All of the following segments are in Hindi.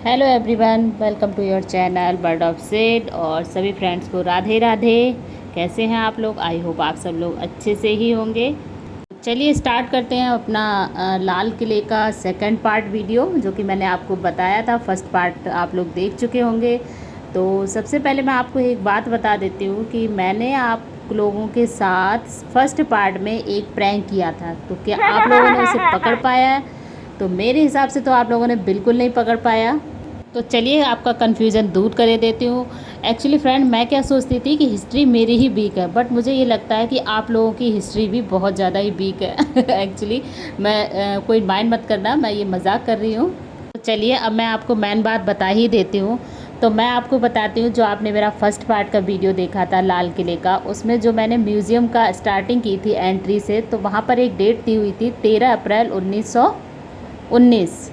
Hello everyone, welcome to your channel bird of said. और सभी फ्रेंड्स को राधे राधे। कैसे हैं आप लोग? आई होप आप सब लोग अच्छे से ही होंगे। चलिए स्टार्ट करते हैं अपना लाल किले का सेकंड पार्ट वीडियो, जो कि मैंने आपको बताया था। फर्स्ट पार्ट आप लोग देख चुके होंगे। तो सबसे पहले मैं आपको एक बात बता देती हूँ कि मैंने आप लोगों के साथ फर्स्ट पार्ट में एक प्रैंक किया था। तो क्या आप लोगों ने उसे पकड़ पाया है? तो मेरे हिसाब से तो आप लोगों ने बिल्कुल नहीं पकड़ पाया। तो चलिए आपका कन्फ्यूज़न दूर कर देती हूँ। एक्चुअली फ्रेंड, मैं क्या सोचती थी कि हिस्ट्री मेरी ही वीक है, बट मुझे ये लगता है कि आप लोगों की हिस्ट्री भी बहुत ज़्यादा ही वीक है। एक्चुअली मैं कोई माइंड मत करना, मैं ये मजाक कर रही हूँ। तो चलिए अब मैं आपको मेन बात बता ही देती हूँ। तो मैं आपको बताती हूँ, जो आपने मेरा फर्स्ट पार्ट का वीडियो देखा था लाल किले का, उसमें जो मैंने म्यूज़ियम का स्टार्टिंग की थी एंट्री से, तो वहाँ पर एक डेट दी हुई थी 13 अप्रैल 1919।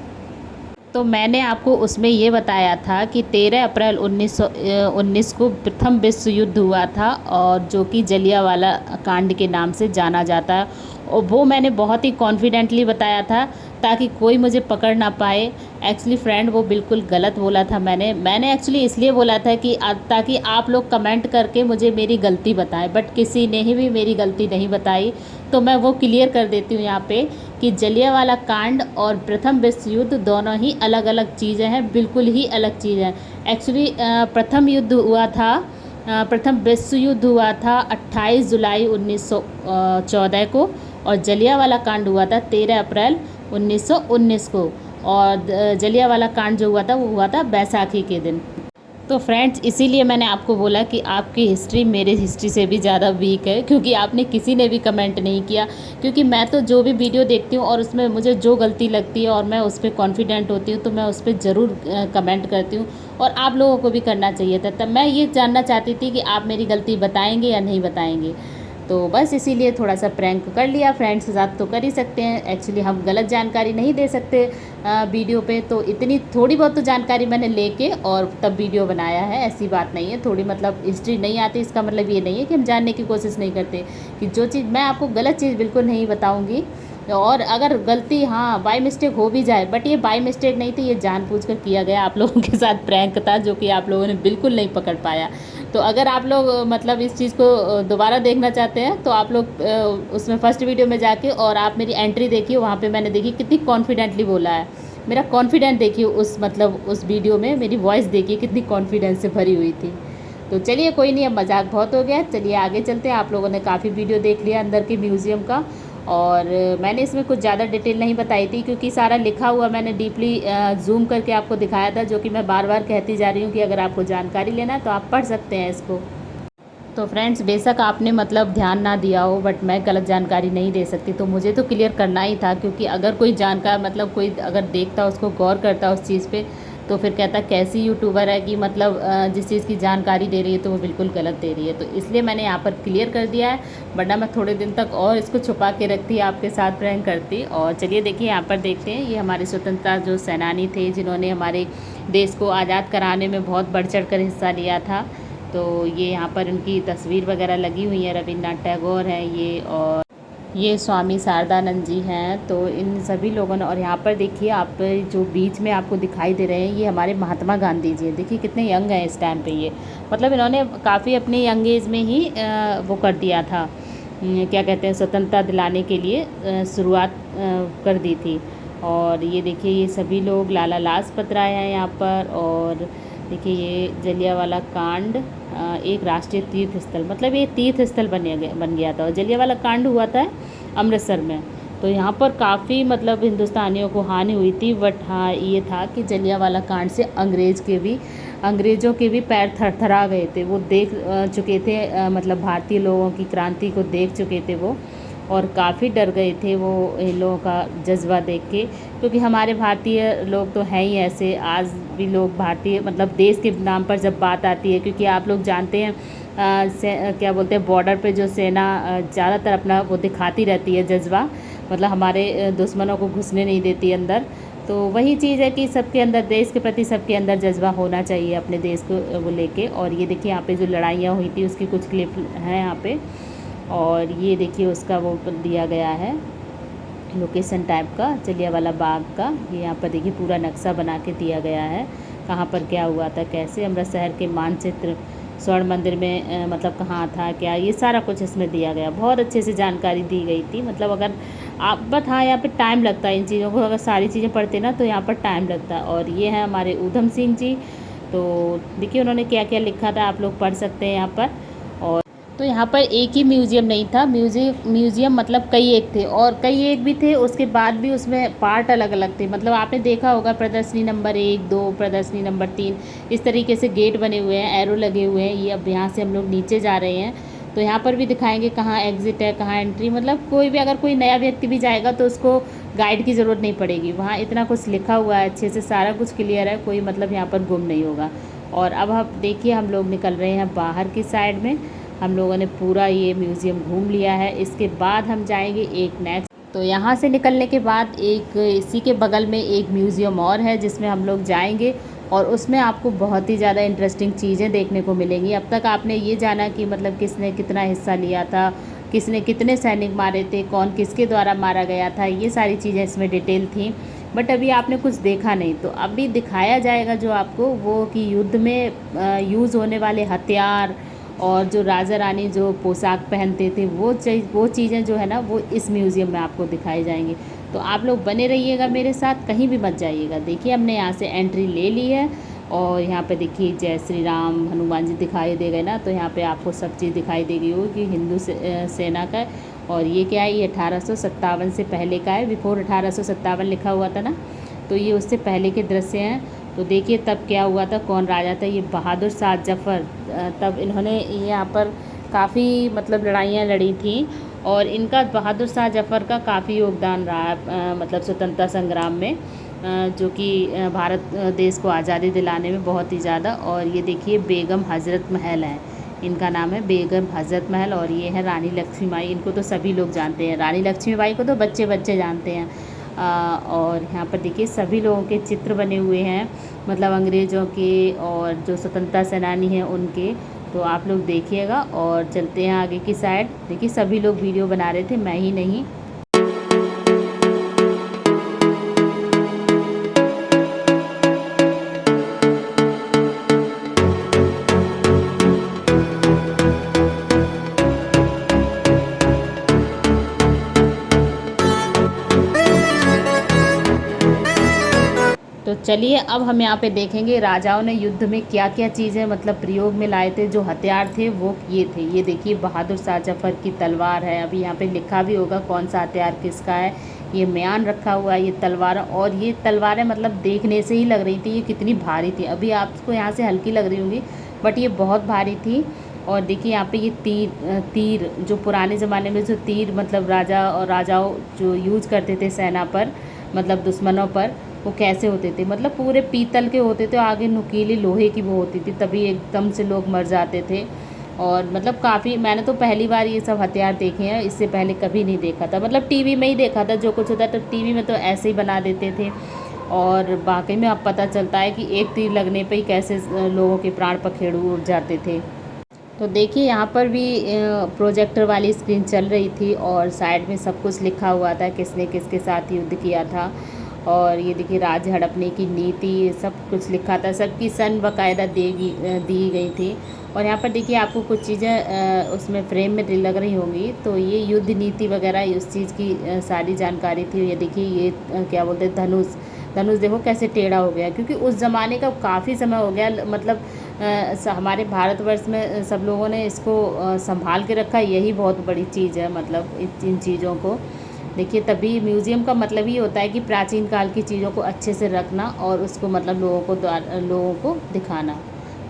तो मैंने आपको उसमें ये बताया था कि 13 अप्रैल 1919 को प्रथम विश्व युद्ध हुआ था, और जो कि जलियांवाला कांड के नाम से जाना जाता है। और वो मैंने बहुत ही कॉन्फिडेंटली बताया था ताकि कोई मुझे पकड़ ना पाए। एक्चुअली फ्रेंड, वो बिल्कुल गलत बोला था मैंने एक्चुअली इसलिए बोला था कि ताकि आप लोग कमेंट करके मुझे मेरी गलती बताएं, बट किसी ने ही भी मेरी गलती नहीं बताई। तो मैं वो क्लियर कर देती हूँ यहाँ पे कि जलियांवाला कांड और प्रथम विश्व युद्ध दोनों ही अलग अलग चीज़ें हैं, बिल्कुल ही अलग चीज़ हैं। एक्चुअली प्रथम युद्ध हुआ था, प्रथम विश्व युद्ध हुआ था 28 जुलाई 1914 को, और जलियांवाला कांड हुआ था 13 अप्रैल 1919 को। और जलियांवाला कांड जो हुआ था वो हुआ था बैसाखी के दिन। तो फ्रेंड्स, इसीलिए मैंने आपको बोला कि आपकी हिस्ट्री मेरे हिस्ट्री से भी ज़्यादा वीक है, क्योंकि आपने किसी ने भी कमेंट नहीं किया। क्योंकि मैं तो जो भी वीडियो देखती हूँ और उसमें मुझे जो गलती लगती है और मैं उस पर कॉन्फिडेंट होती हूँ, तो मैं उस पर ज़रूर कमेंट करती हूँ। और आप लोगों को भी करना चाहिए था। तब मैं ये जानना चाहती थी कि आप मेरी गलती बताएंगे या नहीं बताएंगे। तो बस इसीलिए थोड़ा सा प्रैंक कर लिया। फ्रेंड्स के साथ तो कर ही सकते हैं। एक्चुअली हम गलत जानकारी नहीं दे सकते वीडियो पे। तो इतनी थोड़ी बहुत तो जानकारी मैंने लेके और तब वीडियो बनाया है, ऐसी बात नहीं है। थोड़ी मतलब हिस्ट्री नहीं आती, इसका मतलब ये नहीं है कि हम जानने की कोशिश नहीं करते। कि जो चीज़ मैं आपको गलत चीज़ बिल्कुल नहीं बताऊँगी। और अगर गलती हाँ बाय मिस्टेक हो भी जाए, बट ये बाय मिस्टेक नहीं थी, ये जानबूझकर किया गया आप लोगों के साथ प्रैंक था, जो कि आप लोगों ने बिल्कुल नहीं पकड़ पाया। तो अगर आप लोग मतलब इस चीज़ को दोबारा देखना चाहते हैं, तो आप लोग उसमें फर्स्ट वीडियो में जाके और आप मेरी एंट्री देखिए। वहाँ पे मैंने देखी कितनी कॉन्फिडेंटली बोला है। मेरा कॉन्फिडेंस देखिए उस मतलब उस वीडियो में, मेरी वॉइस देखिए कितनी कॉन्फिडेंस से भरी हुई थी। तो चलिए कोई नहीं, अब मजाक बहुत हो गया। चलिए आगे चलते हैं। आप लोगों ने काफ़ी वीडियो देख लिया अंदर के म्यूज़ियम का। और मैंने इसमें कुछ ज़्यादा डिटेल नहीं बताई थी, क्योंकि सारा लिखा हुआ मैंने डीपली जूम करके आपको दिखाया था, जो कि मैं बार बार कहती जा रही हूँ कि अगर आपको जानकारी लेना है तो आप पढ़ सकते हैं इसको। तो फ्रेंड्स, बेशक आपने मतलब ध्यान ना दिया हो, बट मैं गलत जानकारी नहीं दे सकती। तो मुझे तो क्लियर करना ही था, क्योंकि अगर कोई जानकार मतलब कोई अगर देखता, उसको गौर करता उस चीज़ पे, तो फिर कहता कैसी यूट्यूबर है कि मतलब जिस चीज़ की जानकारी दे रही है तो वो बिल्कुल गलत दे रही है। तो इसलिए मैंने यहाँ पर क्लियर कर दिया है, वरना मैं थोड़े दिन तक और इसको छुपा के रखती, आपके साथ प्रैंक करती। और चलिए देखिए, यहाँ पर देखते हैं। ये हमारे स्वतंत्रता जो सेनानी थे, जिन्होंने हमारे देश को आज़ाद कराने में बहुत बढ़ चढ़ कर हिस्सा लिया था। तो ये यहाँ पर उनकी तस्वीर वगैरह लगी हुई है। रविन्द्रनाथ टैगोर हैं ये, और ये स्वामी शारदानंद जी हैं। तो इन सभी लोगों ने, और यहाँ पर देखिए आप जो बीच में आपको दिखाई दे रहे हैं, ये हमारे महात्मा गांधी जी हैं। देखिए कितने यंग हैं इस टाइम पे ये। मतलब इन्होंने काफ़ी अपनी यंग एज में ही वो कर दिया था, क्या कहते हैं, स्वतंत्रता दिलाने के लिए शुरुआत कर दी थी। और ये देखिए, ये सभी लोग, लाला लाजपत राय हैं यहाँ पर। और देखिए ये जलियांवाला कांड एक राष्ट्रीय तीर्थ स्थल, मतलब ये तीर्थ स्थल बन गया था। और जलियांवाला कांड हुआ था अमृतसर में। तो यहाँ पर काफ़ी मतलब हिंदुस्तानियों को हानि हुई थी। बट हाँ, ये था कि जलियांवाला कांड से अंग्रेज़ों के भी पैर थरथरा गए थे। वो देख चुके थे, मतलब भारतीय लोगों की क्रांति को देख चुके थे वो, और काफ़ी डर गए थे वो इन लोगों का जज्बा देख के। क्योंकि हमारे भारतीय लोग तो हैं ही ऐसे, आज भी लोग भारतीय मतलब देश के नाम पर जब बात आती है, क्योंकि आप लोग जानते हैं क्या बोलते हैं, बॉर्डर पे जो सेना ज़्यादातर अपना वो दिखाती रहती है जज्बा, मतलब हमारे दुश्मनों को घुसने नहीं देती अंदर। तो वही चीज़ है कि सबके अंदर, देश के प्रति सबके अंदर जज्बा होना चाहिए अपने देश को वो लेके। और ये देखिए यहाँ पे जो लड़ाइयाँ हुई थी उसकी कुछ क्लिप हैं यहाँ पे। और ये देखिए उसका वो दिया गया है। लोकेशन टाइप का जलियांवाला बाग का। ये यहाँ पर देखिए पूरा नक्शा बना के दिया गया है, कहाँ पर क्या हुआ था, कैसे अमृत शहर के मानचित्र, स्वर्ण मंदिर में मतलब कहाँ था क्या, ये सारा कुछ इसमें दिया गया। बहुत अच्छे से जानकारी दी गई थी। मतलब अगर आप बट हाँ, यहाँ पे टाइम लगता है इन चीज़ों को, अगर सारी चीज़ें पढ़ते ना तो यहाँ पर टाइम लगता है। और ये है हमारे ऊधम सिंह जी। तो देखिए उन्होंने क्या क्या लिखा था, आप लोग पढ़ सकते हैं यहाँ पर। और तो यहाँ पर एक ही म्यूज़ियम नहीं था, म्यूज़ियम मतलब कई एक थे, और कई एक भी थे उसके बाद भी उसमें पार्ट अलग अलग थे। मतलब आपने देखा होगा प्रदर्शनी नंबर 1, 2, प्रदर्शनी नंबर 3, इस तरीके से गेट बने हुए हैं, एरो लगे हुए हैं। ये अब यहाँ से हम लोग नीचे जा रहे हैं, तो यहाँ पर भी दिखाएंगे कहाँ एग्ज़िट है, कहाँ एंट्री। मतलब कोई भी, अगर कोई नया व्यक्ति भी जाएगा तो उसको गाइड की ज़रूरत नहीं पड़ेगी। वहाँ इतना कुछ लिखा हुआ है, अच्छे से सारा कुछ क्लियर है, कोई मतलब यहाँ पर गुम नहीं होगा। और अब आप देखिए हम लोग निकल रहे हैं बाहर की साइड में। हम लोगों ने पूरा ये म्यूज़ियम घूम लिया है। इसके बाद हम जाएंगे एक नेक्स्ट। तो यहाँ से निकलने के बाद एक इसी के बगल में एक म्यूज़ियम और है जिसमें हम लोग जाएंगे, और उसमें आपको बहुत ही ज़्यादा इंटरेस्टिंग चीज़ें देखने को मिलेंगी। अब तक आपने ये जाना कि मतलब किसने कितना हिस्सा लिया था, किसने कितने सैनिक मारे थे, कौन किसके द्वारा मारा गया था, ये सारी चीज़ें इसमें डिटेल थी। बट अभी आपने कुछ देखा नहीं, तो अभी दिखाया जाएगा जो आपको, वो कि युद्ध में यूज़ होने वाले हथियार और जो राजा रानी जो पोशाक पहनते थे वो चीज़ें जो है ना, वो इस म्यूज़ियम में आपको दिखाई जाएंगी। तो आप लोग बने रहिएगा मेरे साथ, कहीं भी मत जाइएगा। देखिए हमने यहाँ से एंट्री ले ली है, और यहाँ पे देखिए जय श्री राम हनुमान जी दिखाई दे गए ना, तो यहाँ पे आपको सब चीज़ दिखाई देगी होगी हिंदू सेना का। और ये क्या है, ये 1857 से पहले का है, बिफोर 1857 लिखा हुआ था ना, तो ये उससे पहले के दृश्य हैं। तो देखिए तब क्या हुआ था, कौन राजा था, ये बहादुर शाह जफ़र। तब इन्होंने यहाँ पर काफ़ी मतलब लड़ाइयाँ लड़ी थी, और इनका बहादुर शाह जफ़र का काफ़ी योगदान रहा है मतलब स्वतंत्रता संग्राम में, जो कि भारत देश को आज़ादी दिलाने में बहुत ही ज़्यादा। और ये देखिए बेगम हज़रत महल है, इनका नाम है बेगम हज़रत महल। और ये है रानी लक्ष्मीबाई, इनको तो सभी लोग जानते हैं, रानी लक्ष्मीबाई को तो बच्चे बच्चे जानते हैं। और यहाँ पर देखिए सभी लोगों के चित्र बने हुए हैं, मतलब अंग्रेज़ों के और जो स्वतंत्रता सेनानी हैं उनके। तो आप लोग देखिएगा, और चलते हैं आगे की साइड। देखिए सभी लोग वीडियो बना रहे थे, मैं ही नहीं। तो चलिए अब हम यहाँ पे देखेंगे राजाओं ने युद्ध में क्या क्या चीज़ें मतलब प्रयोग में लाए थे, जो हथियार थे वो ये थे। ये देखिए बहादुर शाह जफ़र की तलवार है, अभी यहाँ पे लिखा भी होगा कौन सा हथियार किसका है। ये म्यान रखा हुआ है, ये तलवार। और ये तलवारें मतलब देखने से ही लग रही थी ये कितनी भारी थी। अभी आपको यहाँ से हल्की लग रही होंगी, बट ये बहुत भारी थी। और देखिए यहाँ पे ये तीर जो पुराने ज़माने में जो तीर मतलब राजा और राजाओं जो यूज़ करते थे सेना पर, मतलब दुश्मनों पर, वो कैसे होते थे, मतलब पूरे पीतल के होते थे, आगे नुकीली लोहे की वो होती थी, तभी एकदम से लोग मर जाते थे। और मतलब काफ़ी, मैंने तो पहली बार ये सब हथियार देखे हैं, इससे पहले कभी नहीं देखा था। मतलब टीवी में ही देखा था जो कुछ होता है, तो टीवी में तो ऐसे ही बना देते थे। और वाकई में अब पता चलता है कि एक तीर लगने पे ही कैसे लोगों के प्राण पखेरु उड़ जाते थे। तो देखिए यहाँ पर भी प्रोजेक्टर वाली स्क्रीन चल रही थी, और साइड में सब कुछ लिखा हुआ था किसने किसके साथ युद्ध किया था। और ये देखिए राज्य हड़पने की नीति, ये सब कुछ लिखा था, सबकी सन बाकायदा दी गई थी। और यहाँ पर देखिए आपको कुछ चीज़ें उसमें फ्रेम में लग रही होंगी, तो ये युद्ध नीति वगैरह उस चीज़ की सारी जानकारी थी। ये देखिए ये क्या बोलते हैं, धनुष। धनुष देखो कैसे टेढ़ा हो गया, क्योंकि उस ज़माने का काफ़ी समय हो गया, मतलब हमारे भारतवर्ष में सब लोगों ने इसको संभाल के रखा, यही बहुत बड़ी चीज़ है। मतलब इन चीज़ों को देखिए, तभी म्यूज़ियम का मतलब ही होता है कि प्राचीन काल की चीज़ों को अच्छे से रखना और उसको मतलब लोगों को दिखाना,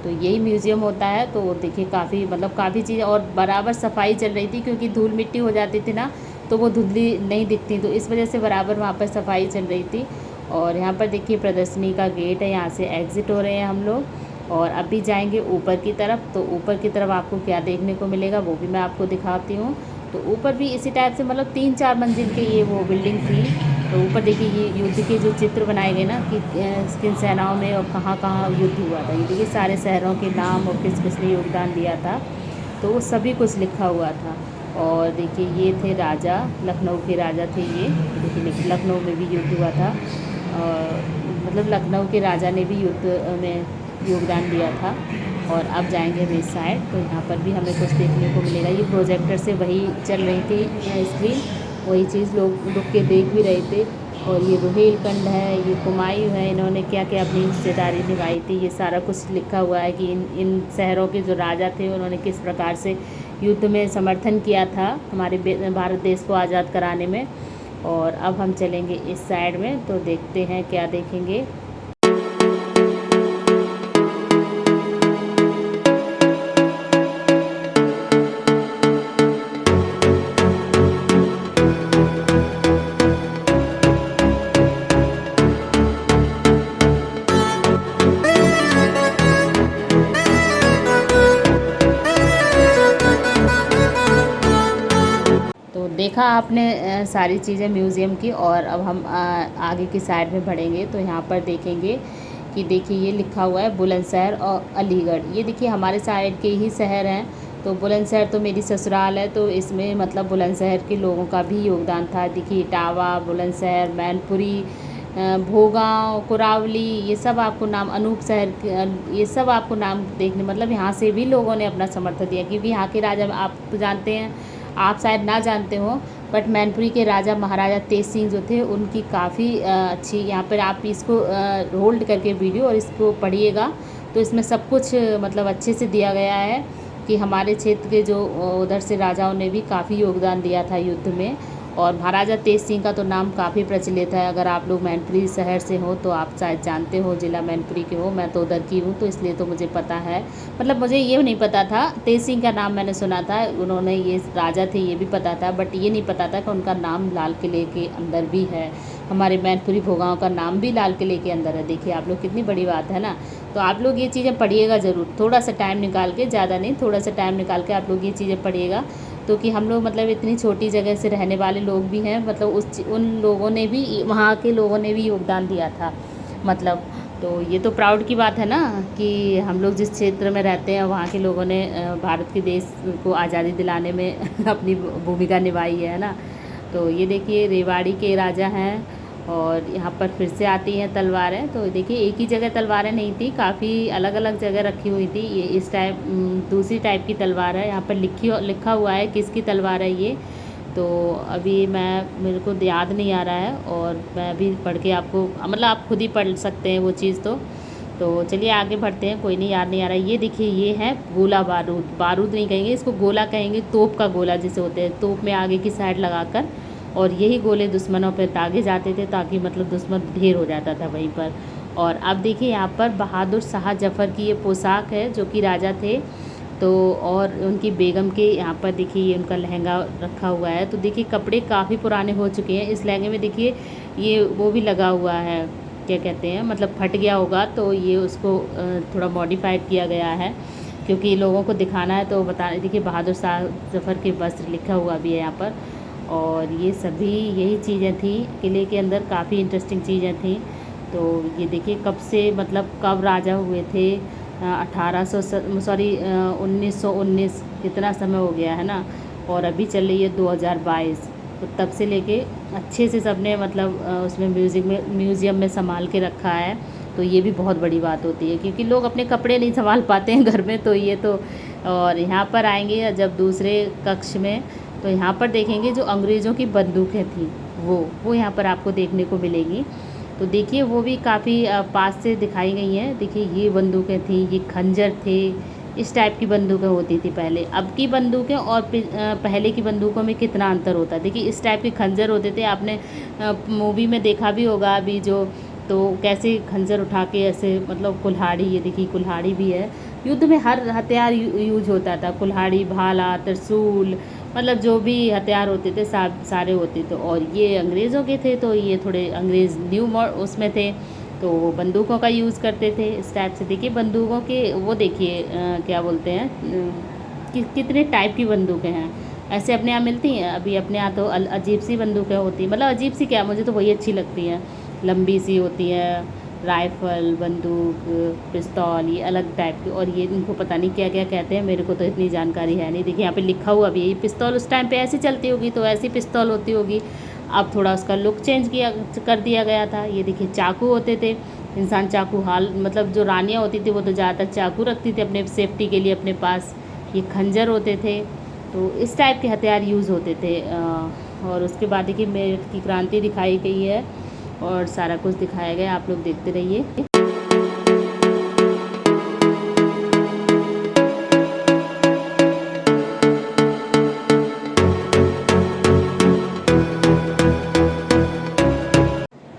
तो यही म्यूज़ियम होता है। तो देखिए काफ़ी मतलब काफ़ी चीज़, और बराबर सफाई चल रही थी, क्योंकि धूल मिट्टी हो जाती थी ना, तो वो धुंधली नहीं दिखती, तो इस वजह से बराबर वहाँ पर सफाई चल रही थी। और यहाँ पर देखिए प्रदर्शनी का गेट है, यहाँ से एग्ज़िट हो रहे हैं हम लोग, और अभी जाएंगे ऊपर की तरफ। तो ऊपर की तरफ आपको क्या देखने को मिलेगा वो भी मैं आपको दिखाती हूँ। तो ऊपर भी इसी टाइप से मतलब 3-4 मंजिल के ये वो बिल्डिंग थी। तो ऊपर देखिए ये युद्ध के जो चित्र बनाए गए ना, कि किन सेनाओं में और कहाँ कहाँ युद्ध हुआ था। ये देखिए सारे शहरों के नाम और किस किसने योगदान दिया था, तो वो सभी कुछ लिखा हुआ था। और देखिए ये थे राजा, लखनऊ के राजा थे ये। देखिए लखनऊ में भी युद्ध हुआ था, और मतलब लखनऊ के राजा ने भी युद्ध में योगदान दिया था। और अब जाएंगे हम इस साइड, तो यहाँ पर भी हमें कुछ देखने को मिलेगा। ये प्रोजेक्टर से वही चल रही थी स्क्रीन, वही चीज़ लोग रुक के देख भी रहे थे। और ये रोहेलखंड है, ये कुमायूं है, इन्होंने क्या क्या अपनी हिस्सेदारी निभाई थी, ये सारा कुछ लिखा हुआ है कि इन शहरों के जो राजा थे उन्होंने किस प्रकार से युद्ध में समर्थन किया था हमारे भारत देश को आज़ाद कराने में। और अब हम चलेंगे इस साइड में, तो देखते हैं क्या देखेंगे। देखा आपने सारी चीज़ें म्यूज़ियम की। और अब हम आगे की साइड में बढ़ेंगे, तो यहाँ पर देखेंगे कि देखिए ये लिखा हुआ है बुलंदशहर और अलीगढ़। ये देखिए हमारे साइड के ही शहर हैं। तो बुलंदशहर तो मेरी ससुराल है, तो इसमें मतलब बुलंदशहर के लोगों का भी योगदान था। देखिए इटावा, बुलंदशहर, मैनपुरी, भोगांव, कुरावली, ये सब आपको नाम, अनूप शहर, ये सब आपको नाम देखने, मतलब यहाँ से भी लोगों ने अपना समर्थन दिया। क्योंकि यहाँ के राजा आप तो जानते हैं, आप शायद ना जानते हो, बट मैनपुरी के राजा महाराजा तेज सिंह जो थे उनकी काफ़ी अच्छी, यहाँ पर आप इसको होल्ड करके वीडियो और इसको पढ़िएगा, तो इसमें सब कुछ मतलब अच्छे से दिया गया है कि हमारे क्षेत्र के जो उधर से राजाओं ने भी काफ़ी योगदान दिया था युद्ध में। और महाराजा तेज सिंह का तो नाम काफ़ी प्रचलित है। अगर आप लोग मैनपुरी शहर से हो तो आप शायद जानते हो, ज़िला मैनपुरी के हो, मैं तो उधर की हूँ, तो इसलिए तो मुझे पता है। मतलब मुझे ये नहीं पता था, तेज सिंह का नाम मैंने सुना था, उन्होंने ये राजा थे ये भी पता था, बट ये नहीं पता था कि उनका नाम लाल किले के अंदर भी है। हमारे मैनपुरी भोगांव का नाम भी लाल किले के अंदर है। देखिए आप लोग, कितनी बड़ी बात है ना। तो आप लोग ये चीज़ें पढ़िएगा ज़रूर, थोड़ा सा टाइम निकाल के, ज़्यादा नहीं, थोड़ा सा टाइम निकाल के आप लोग ये चीज़ें पढ़िएगा। तो कि हम लोग मतलब इतनी छोटी जगह से रहने वाले लोग भी हैं, मतलब उन लोगों ने भी, वहाँ के लोगों ने भी योगदान दिया था मतलब। तो ये तो प्राउड की बात है ना कि हम लोग जिस क्षेत्र में रहते हैं वहाँ के लोगों ने भारत के देश को आज़ादी दिलाने में अपनी भूमिका निभाई है ना। तो ये देखिए रेवाड़ी के राजा हैं, और यहाँ पर फिर से आती हैं तलवारें। तो देखिए एक ही जगह तलवारें नहीं थी, काफ़ी अलग अलग जगह रखी हुई थी। ये इस टाइप दूसरी टाइप की तलवार है, यहाँ पर लिखा हुआ है किसकी तलवार है ये, तो अभी मेरे को याद नहीं आ रहा है, और मैं अभी पढ़ के आपको, मतलब आप खुद ही पढ़ सकते हैं वो चीज़। तो चलिए आगे बढ़ते हैं, कोई नहीं, याद नहीं आ रहा है। ये देखिए ये है गोला बारूद, बारूद नहीं कहेंगे इसको, गोला कहेंगे, तोप का गोला जिसे होते हैं, तोप में आगे की साइड लगाकर, और यही गोले दुश्मनों पर दागे जाते थे ताकि मतलब दुश्मन ढेर हो जाता था वहीं पर। और अब देखिए यहाँ पर बहादुर शाह जफ़र की ये पोशाक है जो कि राजा थे, तो और उनकी बेगम के यहाँ पर देखिए ये उनका लहंगा रखा हुआ है। तो देखिए कपड़े काफ़ी पुराने हो चुके हैं। इस लहंगे में देखिए ये वो भी लगा हुआ है, क्या कहते हैं, मतलब फट गया होगा, तो ये उसको थोड़ा मॉडिफाइड किया गया है क्योंकि लोगों को दिखाना है। तो बता, देखिए बहादुर शाह जफ़र के वस्त्र लिखा हुआ भी है यहाँ पर। और ये सभी यही चीज़ें थी किले के अंदर, काफ़ी इंटरेस्टिंग चीज़ें थी। तो ये देखिए कब से, मतलब कब राजा हुए थे, 1919, कितना समय हो गया है ना। और अभी चल रही है 2022, तो तब से लेके अच्छे से सबने मतलब उसमें म्यूज़ियम में संभाल के रखा है। तो ये भी बहुत बड़ी बात होती है क्योंकि लोग अपने कपड़े नहीं संभाल पाते हैं घर में, तो ये तो। और यहाँ पर आएंगे जब दूसरे कक्ष में, तो यहाँ पर देखेंगे जो अंग्रेज़ों की बंदूकें थी वो यहाँ पर आपको देखने को मिलेंगी। तो देखिए वो भी काफ़ी पास से दिखाई गई हैं। देखिए ये बंदूकें थी, ये खंजर थे, इस टाइप की बंदूकें होती थी पहले। अब की बंदूकें और पहले की बंदूकों में कितना अंतर होता है। देखिए इस टाइप के खंजर होते थे, आपने मूवी में देखा भी होगा अभी जो, तो कैसे खंजर उठा के ऐसे, मतलब कुल्हाड़ी, ये देखिए कुल्हाड़ी भी है। युद्ध में हर हथियार यूज होता था, कुल्हाड़ी, भाला, त्रिशूल, मतलब जो भी हथियार होते थे सारे होते थे। और ये अंग्रेज़ों के थे, तो ये थोड़े अंग्रेज़ न्यू उसमें थे, तो वो बंदूकों का यूज़ करते थे इस टाइप से। देखिए बंदूकों के वो देखिए क्या बोलते हैं, कितने टाइप की बंदूकें हैं, ऐसे अपने यहाँ मिलती हैं। अभी अपने यहाँ तो अजीब सी बंदूकें होती हैं, मतलब अजीब सी क्या, मुझे तो वही अच्छी लगती हैं, लंबी सी होती हैं, राइफ़ल, बंदूक, पिस्तौल, ये अलग टाइप के, और ये इनको पता नहीं क्या क्या कहते हैं, मेरे को तो इतनी जानकारी है नहीं। देखिए यहाँ पे लिखा हुआ भी है, ये पिस्तौल उस टाइम पे ऐसी चलती होगी तो ऐसी पिस्तौल होती होगी। अब थोड़ा उसका लुक चेंज किया कर दिया गया था। ये देखिए चाकू होते थे, इंसान चाकू हाल मतलब जो रानियाँ होती थी वो तो ज़्यादातर चाकू रखती थी अपने सेफ्टी के लिए अपने पास। ये खंजर होते थे, तो इस टाइप के हथियार यूज़ होते थे। और उसके बाद देखिए मेरठ की क्रांति दिखाई गई है और सारा कुछ दिखाया गया, आप लोग देखते रहिए।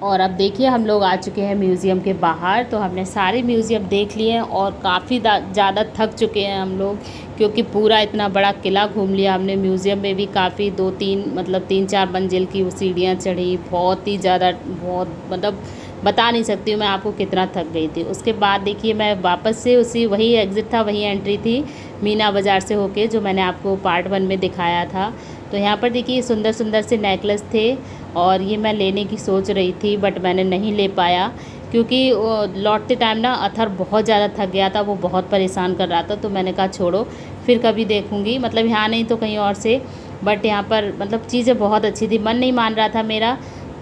और अब देखिए हम लोग आ चुके हैं म्यूज़ियम के बाहर। तो हमने सारे म्यूज़ियम देख लिए हैं और काफ़ी ज़्यादा थक चुके हैं हम लोग, क्योंकि पूरा इतना बड़ा किला घूम लिया हमने। म्यूज़ियम में भी काफ़ी 2-3 मतलब 3-4 मंजिल की वो सीढ़ियाँ चढ़ी, बहुत ही ज़्यादा, बहुत मतलब बता नहीं सकती हूँ मैं आपको कितना थक गई थी। उसके बाद देखिए मैं वापस से उसी वही एग्ज़िट था, वही एंट्री थी मीना बाज़ार से होके, जो मैंने आपको पार्ट 1 में दिखाया था। तो यहाँ पर देखिए सुंदर सुंदर से नेकलेस थे और ये मैं लेने की सोच रही थी, बट मैंने नहीं ले पाया क्योंकि लौटते टाइम ना अथर बहुत ज़्यादा थक गया था, वो बहुत परेशान कर रहा था। तो मैंने कहा छोड़ो, फिर कभी देखूँगी, मतलब यहाँ नहीं तो कहीं और से। बट यहाँ पर मतलब चीज़ें बहुत अच्छी थी, मन नहीं मान रहा था मेरा।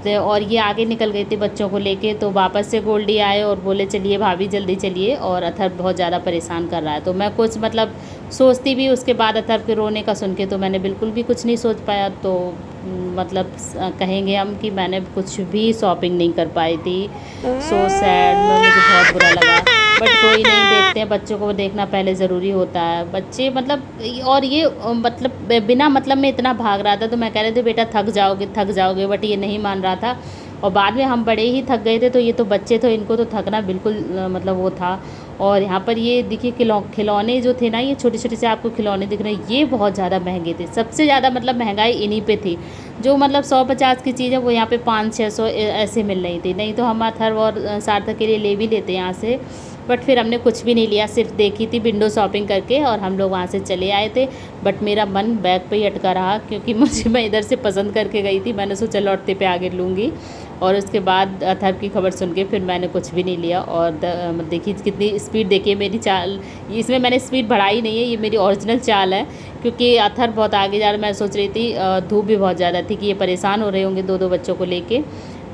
और ये आगे निकल गई थी बच्चों को लेके, तो वापस से गोल्डी आए और बोले चलिए भाभी जल्दी चलिए, और अथर बहुत ज़्यादा परेशान कर रहा है। तो मैं कुछ मतलब सोचती भी, उसके बाद अथर के रोने का सुन के तो मैंने बिल्कुल भी कुछ नहीं सोच पाया। तो मतलब कहेंगे हम कि मैंने कुछ भी शॉपिंग नहीं कर पाई थी। सो सैड, मुझे बहुत बुरा लगा, बट कोई नहीं, देखते हैं, बच्चों को देखना पहले ज़रूरी होता है। बच्चे मतलब, और ये मतलब बिना मतलब में इतना भाग रहा था, तो मैं कह रही थी बेटा थक जाओगे, बट ये नहीं मान रहा था। और बाद में हम बड़े ही थक गए थे, तो ये तो बच्चे थे, इनको तो थकना बिल्कुल मतलब वो था। और यहाँ पर ये देखिए खिलौने जो थे ना, ये छोटे छोटे से आपको खिलौने दिख रहे हैं, ये बहुत ज़्यादा महंगे थे। सबसे ज़्यादा मतलब महंगाई इन्हीं पे थी। जो मतलब 100-50 की चीज़ है वो यहाँ पे 500-600 ऐसे मिल रही थी। नहीं तो हम अथर्व और सार्थक के लिए ले भी लेते यहाँ से, बट फिर हमने कुछ भी नहीं लिया, सिर्फ देखी थी विंडो शॉपिंग करके और हम लोग वहाँ से चले आए थे। बट मेरा मन बैग पे ही अटका रहा, क्योंकि मैं इधर से पसंद करके गई थी, मैंने सोचा लौटते पे आगे लूँगी। और उसके बाद अथर्व की खबर सुन के फिर मैंने कुछ भी नहीं लिया। और देखिए कितनी स्पीड, देखिए मेरी चाल, इसमें मैंने स्पीड बढ़ाई नहीं है, ये मेरी ओरिजिनल चाल है, क्योंकि अथर्व बहुत आगे जा रहा। मैं सोच रही थी धूप भी बहुत ज़्यादा थी कि ये परेशान हो रहे होंगे दो बच्चों को लेके।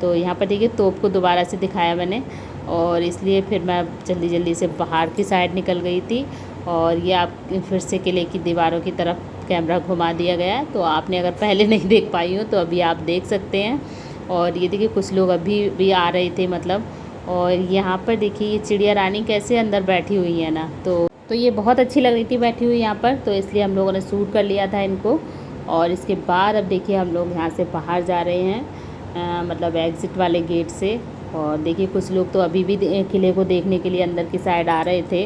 तो यहाँ पर देखिए तोप को दोबारा से दिखाया मैंने, और इसलिए फिर मैं जल्दी जल्दी से बाहर की साइड निकल गई थी। और ये आप फिर से किले की दीवारों की तरफ कैमरा घुमा दिया गया है, तो आपने अगर पहले नहीं देख पाई हो तो अभी आप देख सकते हैं। और ये देखिए कुछ लोग अभी भी आ रहे थे मतलब। और यहाँ पर देखिए ये चिड़िया रानी कैसे अंदर बैठी हुई है ना, तो ये बहुत अच्छी लग रही थी बैठी हुई यहाँ पर, तो इसलिए हम लोगों ने शूट कर लिया था इनको। और इसके बाद अब देखिए हम लोग यहाँ से बाहर जा रहे हैं, मतलब एग्ज़िट वाले गेट से। और देखिए कुछ लोग तो अभी भी किले को देखने के लिए अंदर की साइड आ रहे थे।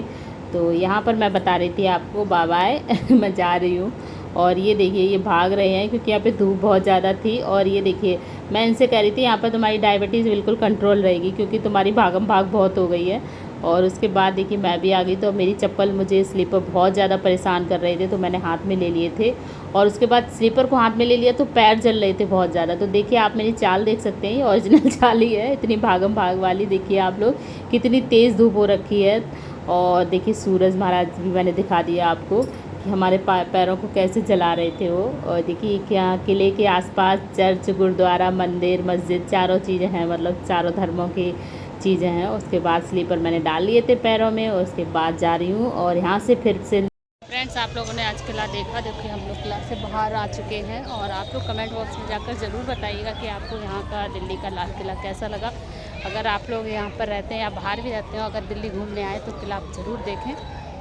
तो यहाँ पर मैं बता रही थी आपको बाय बाय मैं जा रही हूँ। और ये देखिए ये भाग रहे हैं क्योंकि यहाँ पे धूप बहुत ज़्यादा थी। और ये देखिए मैं इनसे कह रही थी यहाँ पर तुम्हारी डायबिटीज़ बिल्कुल कंट्रोल रहेगी, क्योंकि तुम्हारी भागम भाग बहुत हो गई है। और उसके बाद देखिए मैं भी आ गई, तो मेरी चप्पल, मुझे स्लीपर बहुत ज़्यादा परेशान कर रहे थे, तो मैंने हाथ में ले लिए थे। और उसके बाद स्लीपर को हाथ में ले लिया तो पैर जल रहे थे बहुत ज़्यादा। तो देखिए आप मेरी चाल देख सकते हैं, ये ओरिजिनल चाल ही है, इतनी भागम भाग वाली। देखिए आप लोग कितनी तेज़ धूप हो रखी है। और देखिए सूरज महाराज भी मैंने दिखा दिया आपको कि हमारे पैरों को कैसे जला रहे थे वो। और देखिए क्या किले के आसपास चर्च, गुरुद्वारा, मंदिर, मस्जिद, चारों चीज़ें हैं, मतलब चारों धर्मों की चीज़ें हैं। उसके बाद स्लीपर मैंने डाल लिए थे पैरों में, और उसके बाद जा रही हूँ। और यहाँ से फिर से फ्रेंड्स, आप लोगों ने आज किला देखा, देखिए हम लोग किला से बाहर आ चुके हैं। और आप लोग कमेंट बॉक्स में जाकर ज़रूर बताइएगा कि आपको यहाँ का दिल्ली का लाल किला कैसा लगा। अगर आप लोग यहाँ पर रहते हैं या बाहर भी रहते हो, अगर दिल्ली घूमने आए तो किला आप ज़रूर देखें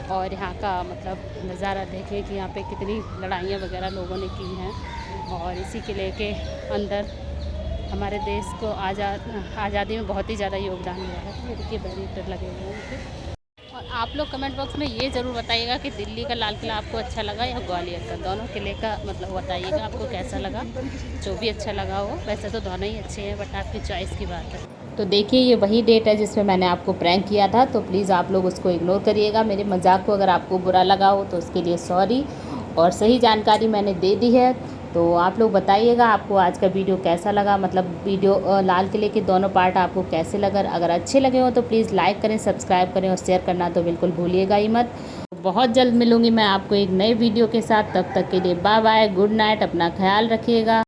और यहाँ का मतलब नज़ारा देखें कि यहाँ पे कितनी लड़ाइयाँ वगैरह लोगों ने की हैं। और इसी किले के अंदर हमारे देश को आज़ादी में बहुत ही ज़्यादा योगदान हुआ है। ये देखिए बैरिकेड लगे हुए हैं यहाँ। और आप लोग कमेंट बॉक्स में ये ज़रूर बताइएगा कि दिल्ली का लाल किला आपको अच्छा लगा या ग्वालियर का, दोनों किले का मतलब बताइएगा आपको कैसा लगा। जो भी अच्छा लगा हो, वैसे तो दोनों ही अच्छे हैं, बट आपकी चॉइस की बात है। तो देखिए ये वही डेट है जिसमें मैंने आपको प्रैंक किया था, तो प्लीज़ आप लोग उसको इग्नोर करिएगा। मेरे मजाक को अगर आपको बुरा लगा हो तो उसके लिए सॉरी। और सही जानकारी मैंने दे दी है, तो आप लोग बताइएगा आपको आज का वीडियो कैसा लगा, मतलब वीडियो लाल किले के दोनों पार्ट आपको कैसे लगा। अगर अच्छे लगे हो तो प्लीज़ लाइक करें, सब्सक्राइब करें और शेयर करना तो बिल्कुल भूलिएगा ही मत। बहुत जल्द मिलूँगी मैं आपको एक नए वीडियो के साथ, तब तक के लिए बाय बाय, गुड नाइट, अपना ख्याल रखिएगा।